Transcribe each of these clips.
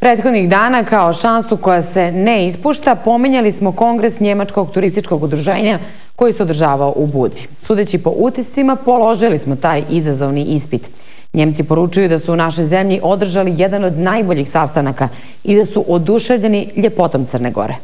Prethodnih dana, kao šansu koja se ne ispušta, pominjali smo Kongres Njemačkog turističkog udruženja koji se održavao u Budvi. Sudeći po utiscima, položili smo taj izazovni ispit. Njemci poručuju da su u našoj zemlji održali jedan od najboljih sastanaka i da su oduševljeni ljepotom Crne Gore.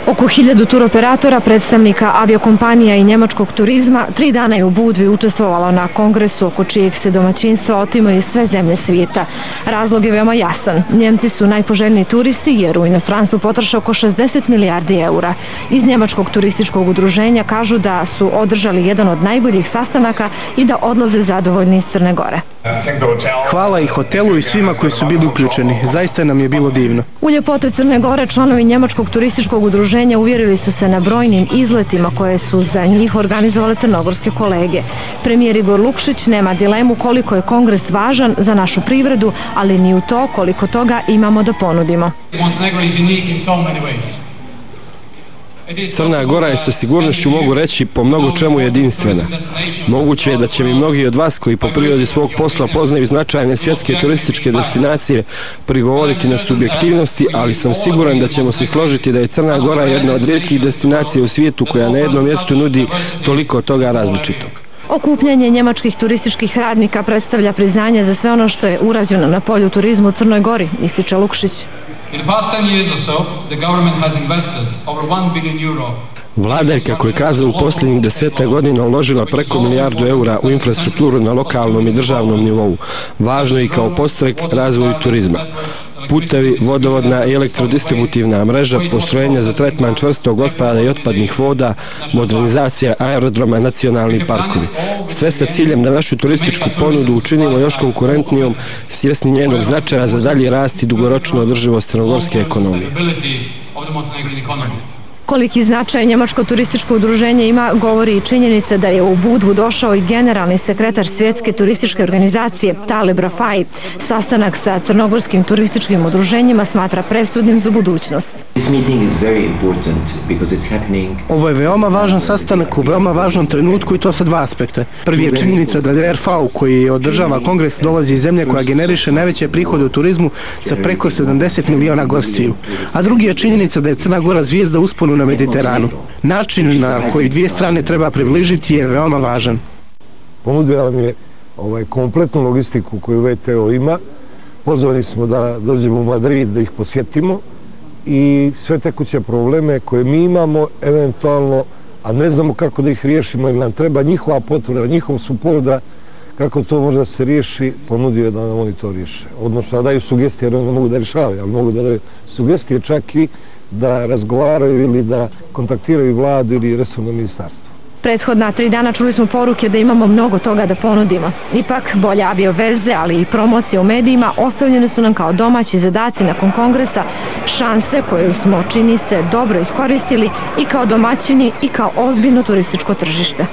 Oko 1000 turoperatora, predstavnika aviokompanija i njemačkog turizma 3 dana je u Budvi učestvovalo na kongresu oko čijeg se domaćinstva otimaju sve zemlje svijeta. Razlog je veoma jasan. Njemci su najpoželjniji turisti jer u inostranstvu potroše oko 60 milijardi eura. Iz njemačkog turističkog udruženja kažu da su održali jedan od najboljih sastanaka i da odlaze zadovoljni iz Crne Gore. Hvala i hotelu i svima koji su bili uključeni. Zaista nam je bilo divno. U ljepote Crne Gore članovi njemačkog turističkog udruženja uvjerili su se na brojnim izletima koje su za njih organizovale crnogorske kolege. Premijer Igor Lukšić nema dilemu koliko je kongres važan za našu privredu, ali ni u to koliko toga imamo da ponudimo. Crna Gora je sa sigurnošću, mogu reći, po mnogo čemu jedinstvena. Moguće je da će mi mnogi od vas koji po prirodi svog posla poznaju značajne svjetske turističke destinacije prigovoriti na subjektivnosti, ali sam siguran da ćemo se složiti da je Crna Gora jedna od rijetkih destinacija u svijetu koja na jednom mjestu nudi toliko toga različitog. Okupljanje njemačkih turističkih radnika predstavlja priznanje za sve ono što je urađeno na polju turizmu u Crnoj Gori, ističe Lukšić. Vlada je, kako je kazao, u posljednjih 10 godina uložila preko milijardu eura u infrastrukturu na lokalnom i državnom nivou. Važno je i kao podstrek razvoju turizma. Putevi, vodovodna i elektrodistributivna mreža, postrojenja za tretman čvrstog otpada i otpadnih voda, modernizacija aerodroma, nacionalni parkovi. Sve sa ciljem da našu turističku ponudu učinimo još konkurentnijom, svjesni njenog značaja za dalji rast i dugoročnu održivost crnogorske ekonomije. Koliki značaj njemačko turističko udruženje ima, govori i činjenica da je u Budvu došao i generalni sekretar svjetske turističke organizacije Taleb Rafai. Sastanak sa crnogorskim turističkim udruženjima smatra presudnim za budućnost. Ovo je veoma važan sastanak u veoma važnom trenutku i to sa dva aspekta. Prvi je činjenica da RFAU koji održava kongres dolazi iz zemlje koja generiše najveće prihode u turizmu sa preko 70 miliona gostiju. A drugi je činjenica da je Crna Gora zvijezda usponu na Mediteranu. Način na koji dvije strane treba približiti je veoma važan. Ponudila nam je kompletnu logistiku koju VTO ima. Pozvani smo da dođemo u Madrid da ih posjetimo i sve tekuće probleme koje mi imamo eventualno, a ne znamo kako da ih riješimo, jer nam treba njihova potvrda, njihov suport da kako to može da se riješi, ponudio je da nam oni to riješe. Odnosno da daju sugestije, jer ne mogu da rješavaju, ali mogu da daju sugestije čak i da razgovaraju ili da kontaktiraju vladu ili resorno ministarstvo. Prethodna 3 dana čuli smo poruke da imamo mnogo toga da ponudimo. Ipak, bolje avioveze, ali i promocije u medijima ostavljene su nam kao domaći zadaci nakon kongresa, šanse koju smo, čini se, dobro iskoristili i kao domaćini i kao ozbiljno turističko tržište.